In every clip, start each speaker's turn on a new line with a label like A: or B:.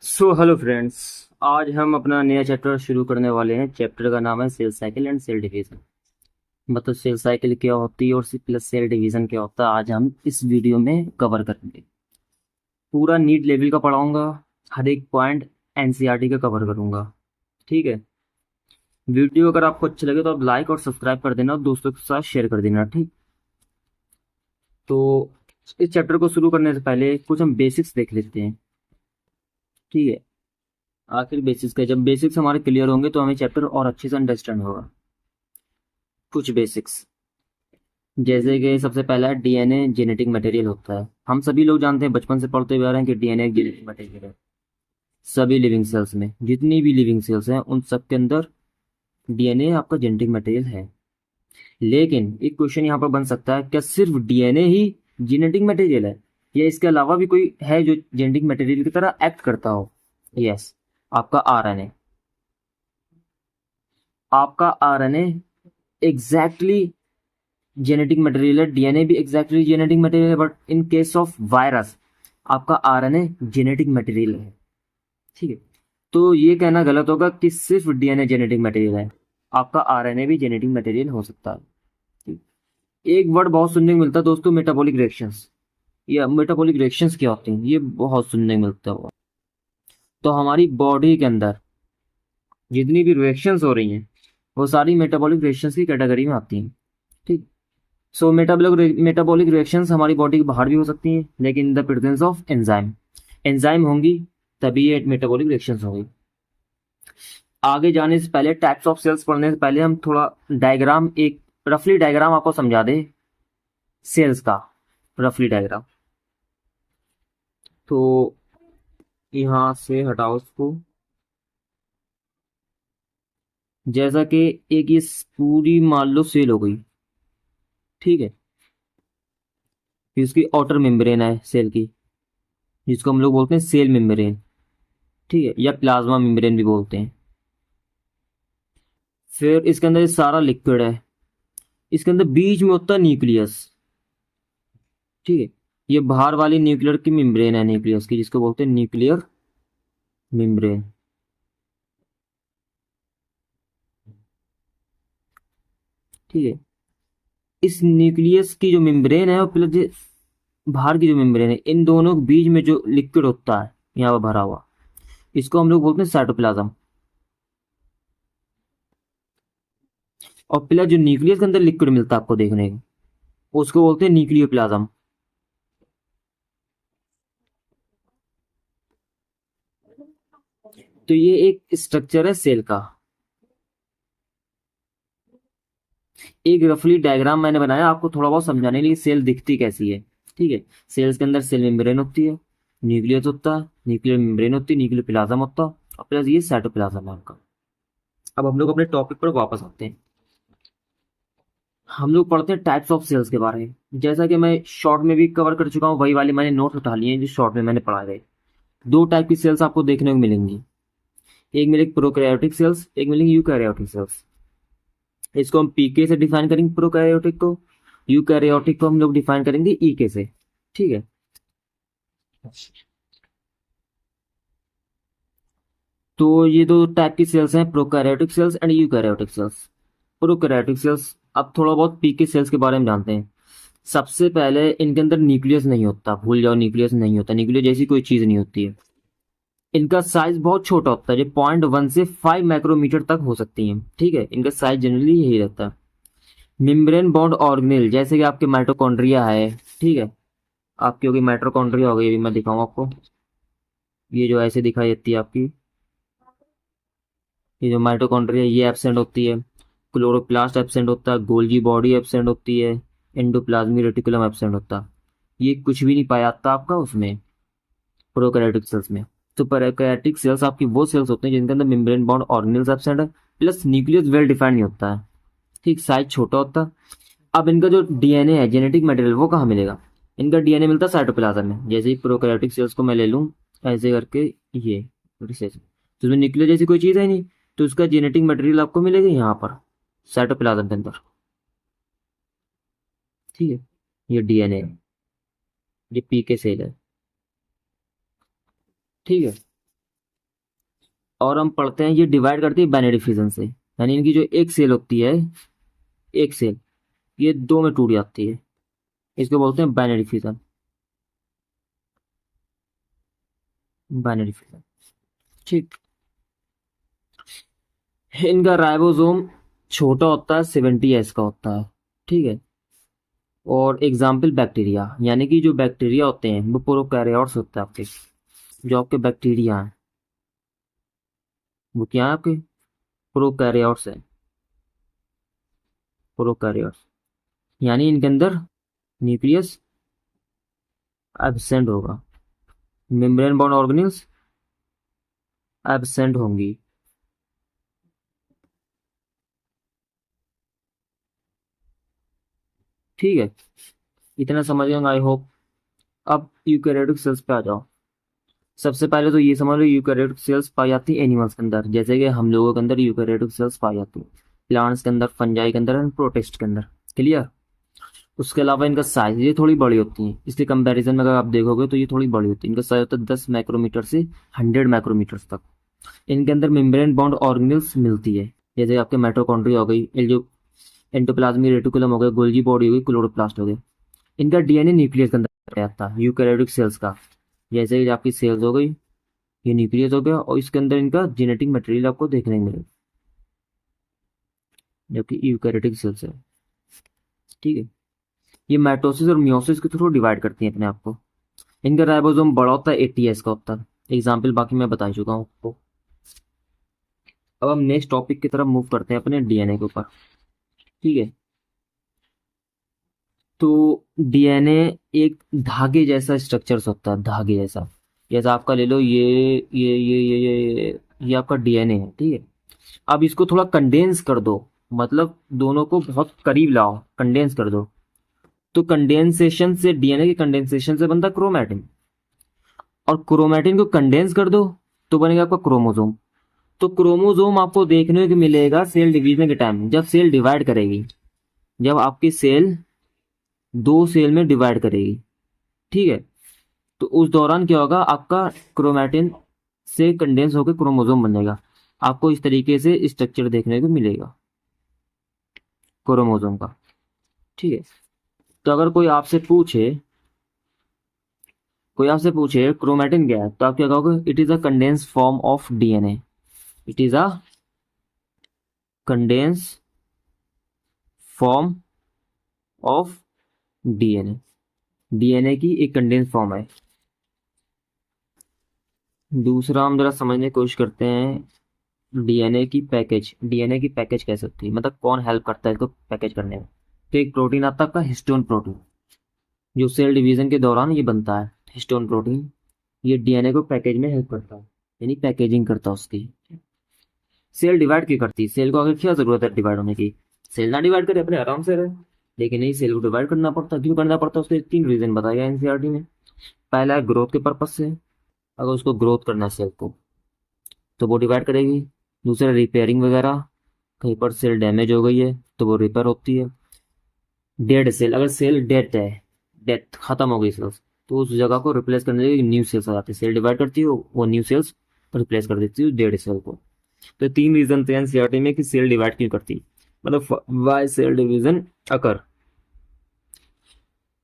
A: Hello friends. आज हम अपना नया चैप्टर शुरू करने वाले हैं। चैप्टर का नाम है cell cycle and cell division. मतलब सेल साइकिल क्या होती है और प्लस सेल डिवीजन क्या होता है, आज हम इस वीडियो में कवर करेंगे। पूरा नीट लेवल का पढ़ाऊंगा। हर एक पॉइंट एनसीईआरटी का कवर करूंगा। ठीक है। वीडियो अगर आपको अच्छा लगे तो आप लाइक और सब्सक्राइब कर देना और दोस्तों के साथ शेयर कर देना। ठीक। तो इस चैप्टर को शुरू करने से पहले कुछ हम बेसिक्स देख लेते हैं। ठीक है। आखिर बेसिक्स का, जब बेसिक्स हमारे क्लियर होंगे तो हमें चैप्टर और अच्छे से अंडरस्टैंड होगा। कुछ बेसिक्स, जैसे कि सबसे पहला है डीएनए जेनेटिक मटेरियल होता है। हम सभी लोग जानते हैं, बचपन से पढ़ते हुए आ रहे हैं कि डीएनए एक जेनेटिक मटेरियल है। सभी लिविंग सेल्स में, जितनी भी लिविंग सेल्स हैं उन सब के अंदर डीएनए आपका जेनेटिक मटेरियल है। लेकिन एक क्वेश्चन यहाँ पर बन सकता है, क्या सिर्फ डीएनए ही जेनेटिक मटेरियल है या इसके अलावा भी कोई है जो जेनेटिक मटेरियल की तरह एक्ट करता हो? यस, आपका आरएनए। आपका आरएनए एग्जैक्टली जेनेटिक मटेरियल है, डीएनए भी एग्जैक्टली जेनेटिक मटेरियल है, but in case of virus आपका आरएनए जेनेटिक मटेरियल है। ठीक है। तो ये कहना गलत होगा कि सिर्फ डीएनए जेनेटिक मटेरियल है। आपका आरएनए भी जेनेटिक मटेरियल हो सकता है। ठीक। एक वर्ड बहुत सुनने को मिलता है दोस्तों, मेटाबॉलिक रिएक्शंस। या मेटाबॉलिक रिएक्शंस क्या होती हैं, ये बहुत सुनने को मिलता है। तो हमारी बॉडी के अंदर जितनी भी रिएक्शंस हो रही हैं वो सारी मेटाबॉलिक रिएक्शंस की कैटेगरी में आती हैं। ठीक। सो मेटाबॉलिक रिएक्शंस हमारी बॉडी के बाहर भी हो सकती हैं, लेकिन in the presence of enzyme. Enzyme होंगी तभी ये मेटाबॉलिक रिएक्शंस होंगी। आगे जाने से पहले, टाइप्स ऑफ सेल्स पढ़ने से पहले हम थोड़ा डायग्राम, एक रफली डायग्राम आपको समझा दे सेल्स का। रफली डायग्राम तो यहाँ से हटाओ उसको। जैसा कि एक ये पूरी मान लो सेल हो गई। ठीक है। फिर उसकी आउटर मेम्ब्रेन है सेल की, जिसको हम लोग बोलते हैं सेल मेम्ब्रेन। ठीक है, या प्लाज्मा मेम्ब्रेन भी बोलते हैं। फिर इसके अंदर ये सारा लिक्विड है। इसके अंदर बीच में होता है न्यूक्लियस। ठीक है। ये बाहर वाली न्यूक्लियर की मेम्ब्रेन है, न्यूक्लियस की, जिसको बोलते हैं न्यूक्लियर मेम्ब्रेन। ठीक है। इस न्यूक्लियस की जो मेम्ब्रेन है और प्लस बाहर की जो मेम्ब्रेन है, इन दोनों के बीच में जो लिक्विड होता है यहाँ पर भरा हुआ, इसको हम लोग बोलते हैं साइटोप्लाज्म। और प्लस जो न्यूक्लियस के अंदर लिक्विड मिलता है आपको देखने को, उसको बोलते हैं न्यूक्लियोप्लाज्म। तो ये एक स्ट्रक्चर है सेल का। एक रफली डायग्राम मैंने बनाया आपको थोड़ा बहुत समझाने के लिए, सेल दिखती कैसी है। ठीक है। सेल्स के अंदर सेल मेम्ब्रेन होती है, न्यूक्लियस होता है, न्यूक्लियर मेम्ब्रेन होती है, न्यूक्लियर प्लाज्म होता है, और प्लस ये साइटोप्लाज्म है आपका। अब हम लोग अपने टॉपिक पर वापस आते हैं। हम लोग पढ़ते हैं टाइप्स ऑफ सेल्स के बारे में। जैसा कि मैं शॉर्ट में भी कवर कर चुका हूँ, वही वाले मैंने नोट उठा लिए हैं जो शॉर्ट में मैंने पढ़ा गए। दो टाइप की सेल्स आपको देखने को मिलेंगी। एक मिलेगी प्रोकैरियोटिक सेल्स, एक मिलेंगी यूकैरियोटिक सेल्स। इसको हम पीके से डिफाइन करेंगे प्रोकैरियोटिक को, यूकैरियोटिक को हम लोग डिफाइन करेंगे ईके से। ठीक है। तो ये दो टाइप की सेल्स हैं, prokaryotic cells and eukaryotic cells. Prokaryotic cells, अब थोड़ा बहुत पीके सेल्स के बारे में जानते हैं। सबसे पहले इनके अंदर न्यूक्लियस नहीं होता, भूल जाओ न्यूक्लियस नहीं होता, न्यूक्लियस जैसी कोई चीज नहीं होती है। इनका साइज बहुत छोटा होता है, जो 0.1 से 5 माइक्रोमीटर तक हो सकती है। ठीक है, इनका साइज जनरली यही रहता है। मेम्ब्रेन बॉन्ड ऑर्गेनेल, जैसे कि आपके माइटोकॉन्ड्रिया है। ठीक है। आपकी होगी माइटोकॉन्ड्रिया हो गई, अभी मैं दिखाऊँ आपको। ये जो ऐसे दिखाई देती है आपकी, ये जो माइटोकॉन्ड्रिया, ये एब्सेंट होती है। क्लोरोप्लास्ट एब्सेंट होता है, गोल्जी बॉडी एब्सेंट होती है, एंडोप्लाज्मिक रेटिकुलम एब्सेंट होता है। ये कुछ भी नहीं पाया जाता आपका उसमें, प्रोकैरियोटिक सेल्स में। तो प्रोकैरियोटिक सेल्स आपकी वो सेल्स होते हैं जिनके अंदर मेम्ब्रेन बॉन्ड ऑर्गेनेल्स एब्सेंट है, प्लस न्यूक्लियस वेल डिफाइंड नहीं होता है। ठीक, साइज छोटा होता है। अब इनका जो डीएनए है, जेनेटिक मटेरियल, वो कहाँ मिलेगा? इनका डीएनए मिलता है साइटोप्लाज्म में। जैसे ही प्रोकैरियोटिक सेल्स को मैं ले लूँ ऐसे करके, ये रिसेस, तो उसमें न्यूक्लियस जैसी कोई चीज़ है नहीं, तो उसका जेनेटिक मटेरियल आपको मिलेगा यहाँ पर साइटोप्लाज्म के अंदर। ठीक है। ये डीएनए है, ये पीके सेल है। ठीक है। और हम पढ़ते हैं ये डिवाइड करती है बाइनरी फिजन से, यानी इनकी जो एक सेल होती है, एक सेल ये दो में टूट जाती है, इसको बोलते हैं बाइनरी फिजन, बाइनरी फिजन। ठीक। इनका राइबोसोम छोटा होता है, 70S का होता है। ठीक है। और एग्जाम्पल बैक्टीरिया, यानी कि जो बैक्टीरिया होते हैं वो प्रोकैरियोट्स होते हैं आपके, जो आपके बैक्टीरिया हैं वो क्या है आपके, प्रोकैरियोट्स है, प्रोकैरियोट्स, यानी इनके अंदर न्यूक्लियस एब्सेंट होगा, मेम्ब्रेन बाउंड ऑर्गेनेल्स एब्सेंट होंगी। ठीक है, इतना समझ गए आई होप। अब यूकेरियोटिक सेल्स पे आ जाओ। सबसे पहले तो ये समझ लो यूकेरियोटिक सेल्स पाई जाती है एनिमल्स के अंदर, जैसे कि हम लोगों के अंदर यूकेरियोटिक सेल्स पाई जाती है, प्लांट्स के अंदर, फंजाई के अंदर एंड प्रोटिस्ट के अंदर। क्लियर। उसके अलावा इनका साइज ये थोड़ी बड़ी होती है, इसके कंपैरिजन में अगर आप देखोगे तो ये थोड़ी बड़ी होती है। इनका साइज होता है 10 माइक्रोमीटर से 100 माइक्रोमीटर तक। इनके अंदर मेम्ब्रेन बाउंड ऑर्गेनेल्स मिलती है, जैसे आपके माइटोकॉन्ड्रिया हो गई, ये जो एंडोप्लाज्मिक रेटिकुलम हो गया, गोल्गी बॉडी हो गई, क्लोरोप्लास्ट हो गए। इनका डीएनए न्यूक्लियस के अंदर रहता है यूकैरियोटिक सेल्स का, जैसे कि आपकी सेल्स हो गई, ये न्यूक्लियस हो गया, और इसके अंदर इनका जेनेटिक मटेरियल आपको देखने को मिलेगा, जबकि यूकैरियोटिक सेल्स है। ठीक है। ये माइटोसिस और मियोसिस के थ्रू डिवाइड करती हैं अपने आप को। इनका राइबोसोम बड़ा होता है, 80S का होता है। एग्जाम्पल बाकी मैं बता चुका हूँ आपको। अब हम नेक्स्ट टॉपिक की तरफ मूव करते हैं अपने डीएनए के ऊपर। ठीक है। तो डीएनए एक धागे जैसा स्ट्रक्चर्स होता है, धागे जैसा। जैसा आपका ले लो ये आपका डीएनए है। ठीक है। अब इसको थोड़ा कंडेंस कर दो, मतलब दोनों को बहुत करीब लाओ, कंडेंस कर दो, तो कंडेंसेशन से, डीएनए के कंडेंसेशन से बनता क्रोमैटिन, और क्रोमैटिन को कंडेंस कर दो तो बनेगा आपका क्रोमोसोम। तो क्रोमोसोम आपको देखने को मिलेगा सेल डिवीजन के टाइम, जब सेल डिवाइड करेगी, जब आपकी सेल दो सेल में डिवाइड करेगी। ठीक है। तो उस दौरान क्या होगा, आपका क्रोमैटिन से कंडेंस होकर क्रोमोसोम बनेगा। आपको इस तरीके से स्ट्रक्चर देखने को मिलेगा क्रोमोसोम का। ठीक है। तो अगर कोई आपसे पूछे क्रोमैटिन क्या है, तो आप क्या कहोगे, it is a condense form of DNA, it is a condense form of DNA, DNA की एक कंडेंस फॉर्म है। दूसरा हम जरा समझने की कोशिश करते हैं, डीएनए की पैकेज कैसे होती है, मतलब कौन हेल्प करता है इसको पैकेज करने में। तो एक प्रोटीन आता है आपका हिस्टोन प्रोटीन, जो सेल डिवीजन के दौरान ये बनता है, हिस्टोन प्रोटीन। ये डीएनए को पैकेज में हेल्प करता है, यानी पैकेजिंग करता है उसकी। सेल डिवाइड क्यों करती है, सेल को आगे क्या जरूरत है डिवाइड होने की, सेल ना डिवाइड करे अपने आराम से रहे, लेकिन नहीं, सेल को डिवाइड करना पड़ता है। क्यों करना पड़ता है, उसके 3 रीजन बताया गया एनसीईआरटी में। पहला है ग्रोथ के पर्पज से, अगर उसको ग्रोथ करना है सेल को तो वो डिवाइड करेगी। दूसरा रिपेयरिंग वगैरह, कहीं पर सेल डैमेज हो गई है तो वो रिपेयर होती है। डेड सेल, अगर सेल डेड है, डेथ खत्म हो गई सेल्स, तो उस जगह को रिप्लेस करने के लिए न्यू सेल्स आ जाती है, सेल डिवाइड करती है वो न्यू सेल्स रिप्लेस कर देती है डेड सेल को। तो 3 रीजन थे एनसीईआरटी में कि सेल डिवाइड क्यों करती है, मतलब वाई सेल डिवीजन अकर।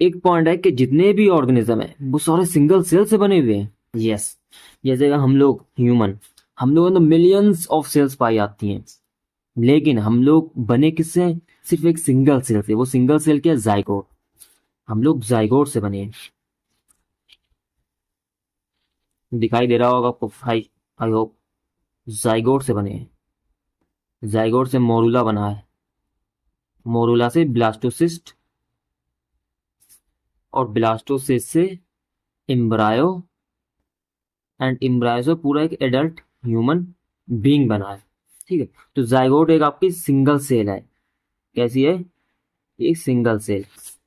A: एक पॉइंट है कि जितने भी ऑर्गेनिज्म है वो सारे सिंगल सेल से बने हुए हैं। यस। जैसे कि हम लोग ह्यूमन, हम लोगों में मिलियंस ऑफ सेल्स पाई जाती हैं, लेकिन हम लोग बने किससे हैं? सिर्फ एक सिंगल सेल से। वो सिंगल सेल क्या है, जाइगोट। हम लोग जाइगोट से बने हैं। दिखाई दे रहा होगा आपको, आई आई होप। जाइगोट से बने हैं, जाइगोट से मोरूला बना है, मोरूला से ब्लास्टोसिस्ट, और ब्लास्टोसिस्ट से एम्ब्रायो, एंड एम्ब्रायो से पूरा एक एडल्ट ह्यूमन बीइंग बना है। ठीक है। तो जाइगोट एक आपकी सिंगल सेल है। कैसी है, एक सिंगल सेल।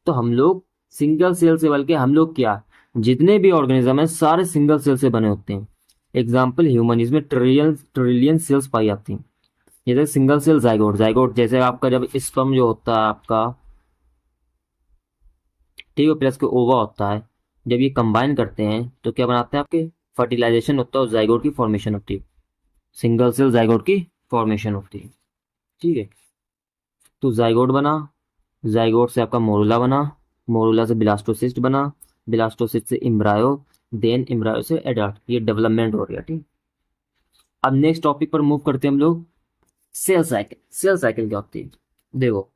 A: तो हम लोग सिंगल सेल से, बल्कि हम लोग क्या, जितने भी ऑर्गेनिज्म है सारे सिंगल सेल से बने होते हैं। एग्जाम्पल ह्यूमन, इसमें ट्रिलियन ट्रिलियन सेल्स पाई जाती हैं। जैसे सिंगल सेल जाइगोट, जाइगोट जैसे आपका जब स्पर्म जो होता है आपका, ठीक है, प्लस के ओवा होता है, जब ये कंबाइन करते हैं तो क्या बनाते हैं आपके, फर्टिलाइजेशन होता है और जाइगोट की फॉर्मेशन होती है। सिंगल सेल जाइगोट की फॉर्मेशन होती है। ठीक है, तो जाइगोट बना, जाइगोट से आपका मोरुला बना, मोरुला से ब्लास्टोसिस्ट बना, ब्लास्टोसिस्ट से इम्ब्रायो, देन इम्ब्रायो से एडल्ट। ये डेवलपमेंट हो रही है। ठीक, अब नेक्स्ट टॉपिक पर मूव करते हैं हम लोग। Cell cycle. सेल साइकिल क्या होती है? देखो,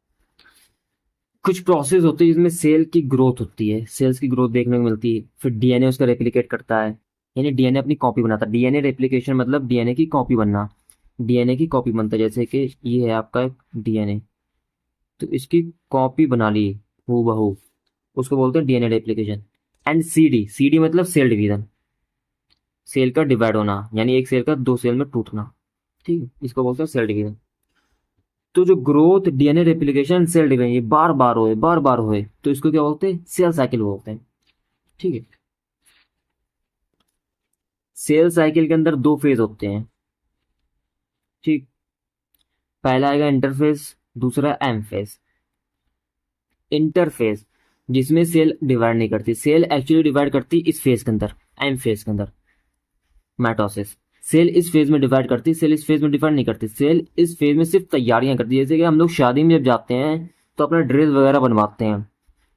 A: कुछ प्रोसेस होती है जिसमें सेल की ग्रोथ होती है, सेल्स की ग्रोथ देखने को मिलती है, फिर डीएनए उसका रेप्लिकेट करता है, यानी डीएनए अपनी कॉपी बनाता है। डीएनए रेप्लिकेशन मतलब डीएनए की कॉपी बनना, डीएनए की कॉपी बनता है। जैसे कि ये है आपका एक डीएनए, तो इसकी कॉपी बना ली हूबहू, उसको बोलते हैं DNA replication. And CD, CD मतलब सेल डिवीजन, सेल का डिवाइड होना, यानी एक सेल का दो सेल में टूटना। ठीक है, इसको बोलते हैं सेल डिवीजन। तो जो growth, DNA replication, cell division, ये बार बार होए, बार बार होए, तो इसको क्या बोलते हैं? सेल साइकिल बोलते हैं। ठीक है, सेल साइकिल के अंदर दो फेज होते हैं। ठीक, पहला आएगा इंटरफेज, दूसरा एम फेज। इंटरफेज जिसमें सेल डिवाइड नहीं करती, सेल एक्चुअली डिवाइड करती इस फेज के अंदर, एम फेज के अंदर, माइटोसिस। सेल इस फेज में डिवाइड करती, सेल इस फेज में डिवाइड नहीं करती, सेल इस फेज में सिर्फ तैयारियां करती है। जैसे कि हम लोग शादी में जब जाते हैं तो अपना ड्रेस वगैरह बनवाते हैं,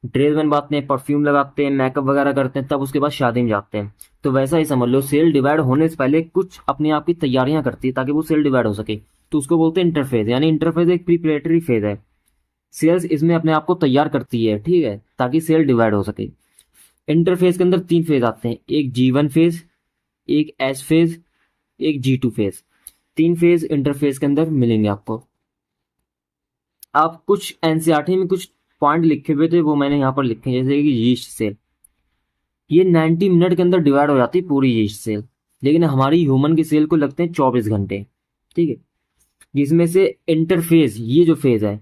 A: ड्रेस बनवाते हैं, परफ्यूम लगाते हैं, मेकअप वगैरह करते हैं, तब उसके बाद शादी में जाते हैं। तो वैसा ही समझ लो, सेल डिवाइड होने से पहले कुछ अपने आप की तैयारियां करती है ताकि वो सेल डिवाइड हो सके, तो उसको बोलते हैं इंटरफेज। यानी इंटरफेज एक प्रिपरेटरी फेज है, सेल्स इसमें अपने आप को तैयार करती है, ठीक है, ताकि सेल डिवाइड हो सके। इंटरफेज के अंदर तीन फेज आते हैं, एक G1 फेज, एक एस फेज, एक G2 फेज। तीन फेज इंटरफेज के अंदर मिलेंगे आपको। आप कुछ एनसीईआरटी में कुछ पॉइंट लिखे हुए थे, वो मैंने यहाँ पर लिखे हैं, जैसे कि यीस्ट सेल, ये 90 मिनट के अंदर डिवाइड हो जाती है पूरी यीस्ट सेल, लेकिन हमारी ह्यूमन की सेल को लगते हैं 24 घंटे। ठीक है, जिसमें से इंटरफेज, ये जो फेज है,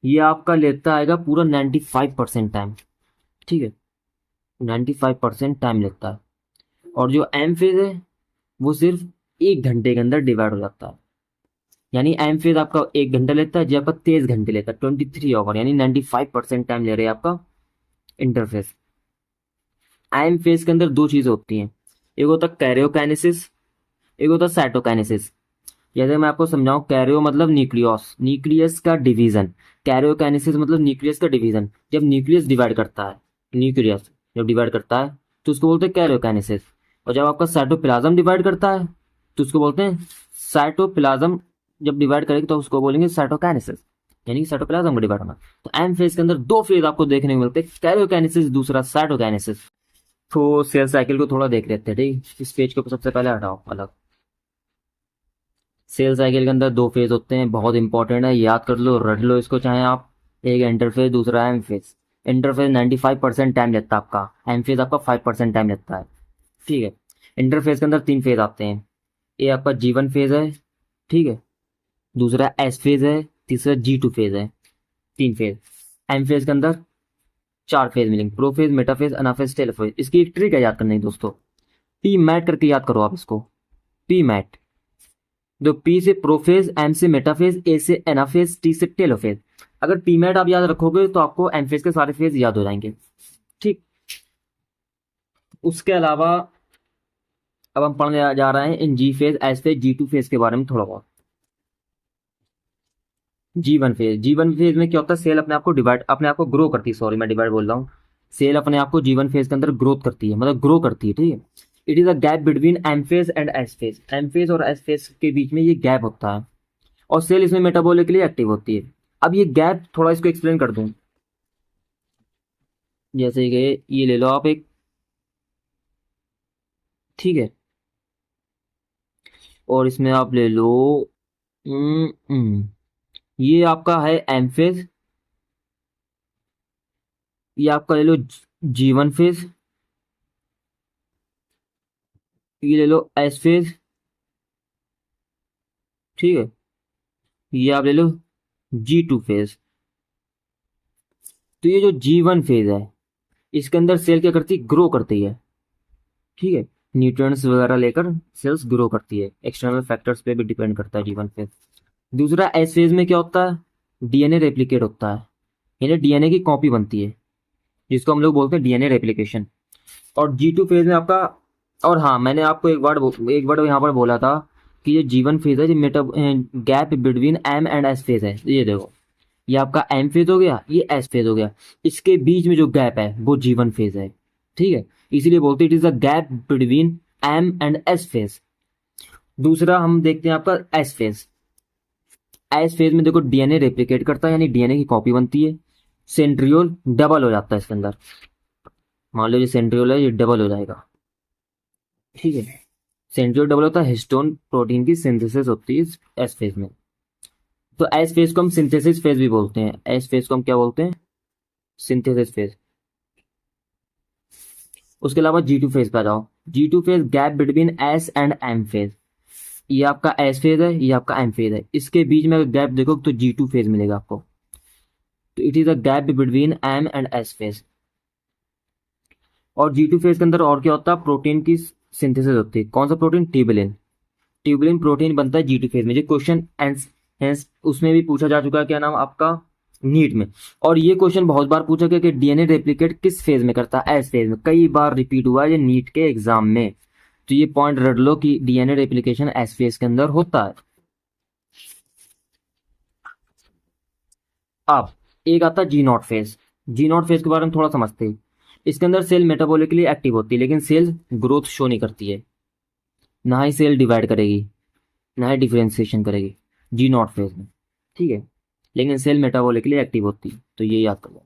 A: ये आपका लेता आएगा पूरा 95% टाइम। ठीक है, 95% टाइम लेता है। और जो एम फेज है वो सिर्फ 1 घंटे के अंदर डिवाइड हो जाता है। यानी एम फेज आपका 1 घंटा लेता है, जो आपका 23 घंटे लेता है, 23 आवर, यानी 95% टाइम ले रहे हैं आपका इंटरफेस। एम फेज के अंदर दो चीजें होती हैं, एक होता है कैरियोकाइनेसिस, एक होता है साइटोकाइनेसिस। जैसे मैं आपको समझाऊं, कैरियो मतलब न्यूक्लियस, न्यूक्लियस का डिवीजन, कैरियोकाइनेसिस मतलब न्यूक्लियस का डिवीजन। जब न्यूक्लियस डिवाइड करता है, न्यूक्लियस जब डिवाइड करता है तो उसको बोलते हैं कैरियोकाइनेसिस। और जब आपका साइटोप्लाज्म डिवाइड करता है तो उसको बोलते हैं साइटोप्लाज्म, जब डिवाइड करेगा तो उसको बोलेंगे साइटोकाइनेसिस, यानी साइटोप्लाज्म का डिवाइड होना। तो एम फेज के अंदर दो फेज आपको देखने को मिलते हैं, कैरियोकाइनेसिस, दूसरा साइटोकाइनेसिस। तो सेल साइकिल को थोड़ा देख लेते हैं। ठीक, इस पेज को सबसे पहले हटाओ अलग। सेल साइकिल के अंदर दो फेज होते हैं, बहुत इंपॉर्टेंट है, याद कर लो, रट लो इसको चाहे आप। एक इंटरफेज, दूसरा एम फेज। इंटरफेज 95% टाइम लेता है आपका, एम फेज आपका 5% टाइम लेता है। ठीक है, इंटरफेज के अंदर तीन फेज आते हैं, ये आपका G1 फेज है, ठीक है, दूसरा एस फेज है, तीसरा G2 फेज है। तीन फेज। एम फेज के अंदर चार फेज मिलेंगे, प्रोफेज, मेटाफेज, अनाफेज, टेलोफेज। इसकी एक ट्रिक है याद करने की दोस्तों, पी मैट करके याद करो आप इसको, पी मैट। जो पी से प्रोफेज, एम से मेटाफेज, ए से एनाफेज, टी से टेलोफेज। अगर पी मैट आप याद रखोगे तो आपको एम फेज के सारे फेज याद हो जाएंगे। ठीक, उसके अलावा अब हम पढ़ने जा रहे हैं इन G phase, S phase, G2 phase के बारे में थोड़ा बहुत। G1 फेज, G1 फेज में क्या होता है, सेल अपने आप को डिवाइड, अपने आप को ग्रो करती है, सॉरी मैं डिवाइड बोल रहा हूँ। सेल अपने आप को G1 फेज के अंदर ग्रोथ करती है, मतलब ग्रो करती है। ठीक है, it is a gap between M phase and S phase. M phase और एस फेज के बीच में ये गैप होता है, और सेल इसमें मेटाबॉलिकली एक्टिव होती है। अब ये गैप थोड़ा इसको एक्सप्लेन कर दूं, जैसे कि ये ले लो आप एक, ठीक है, और इसमें आप ले लो, ये आपका है एम फेज, ये आपका ले लो G1 फेज, ये ले लो एस फेज, ठीक है, ये आप ले लो G2 फेज। तो ये जो G1 फेज है, इसके अंदर सेल क्या करती है, ग्रो करती है। ठीक है, न्यूट्रिएंट्स वगैरह लेकर सेल्स ग्रो करती है, एक्सटर्नल फैक्टर्स पे भी डिपेंड करता है G1 फेज। दूसरा एस फेज में क्या होता है, डीएनए रेप्लिकेट होता है, यानी डीएनए की कॉपी बनती है, जिसको हम लोग बोलते हैं डीएनए रेप्लिकेशन। और G2 फेज में आपका, और हाँ मैंने आपको एक वर्ड यहाँ पर बोला था कि ये G1 फेज है, ये gap between M and S phase है। ये देखो, ये आपका M फेज हो गया, ये S फेज हो गया, इसके बीच में जो गैप है वो G1 फेज है। ठीक है, इसीलिए बोलते हैं it is a gap between M and S phase. दूसरा हम देखते हैं आपका S फेज। एस फेज में देखो डीएनए रेप्लिकेट करता है, यानी डीएनए की कॉपी बनती है, सेंट्रियोल डबल हो जाता है इसके अंदर। मान लो ये सेंट्रियोल है, ये डबल हो जाएगा। ठीक है, सेंट्रियोल डबल होता है, हिस्टोन प्रोटीन की सिंथेसिस होती है एस फेज में। तो एस फेज को हम सिंथेसिस फेज भी बोलते हैं। एस फेज को हम क्या बोलते हैं? Synthesis phase. उसके अलावा G2 फेज पे आ जाओ। G2 phase gap between S and M phase. ये आपका एस फेज है, ये आपका एम फेज है, इसके बीच में अगर गैप देखो तो G2 फेज मिलेगा आपको। तो it is a gap between M and S phase. और G2 फेज के अंदर और क्या होता है? प्रोटीन की सिंथेसिस होती है। कौन सा प्रोटीन? ट्यूबुलिन। ट्यूबुलिन प्रोटीन बनता है G2 फेज में। ये क्वेश्चन हेंस उसमें भी पूछा जा चुका है, क्या नाम आपका, नीट में। और ये क्वेश्चन बहुत बार पूछा गया कि डीएनए रेप्लिकेट किस फेज में करता है? एस फेज में। कई बार रिपीट हुआ है ये नीट के एग्जाम में। तो ये पॉइंट रट लो कि डीएनए रेप्लिकेशन एस फेज के अंदर होता है। अब एक आता है G0 फेज। G0 फेज के बारे में थोड़ा समझते हैं। इसके अंदर सेल मेटाबॉलिकली एक्टिव होती है, लेकिन सेल ग्रोथ शो नहीं करती है, ना ही सेल डिवाइड करेगी, ना ही डिफरेंशिएशन करेगी G0 फेज में। ठीक है, लेकिन सेल मेटाबॉलिकली एक्टिव होती है, तो ये याद कर लो।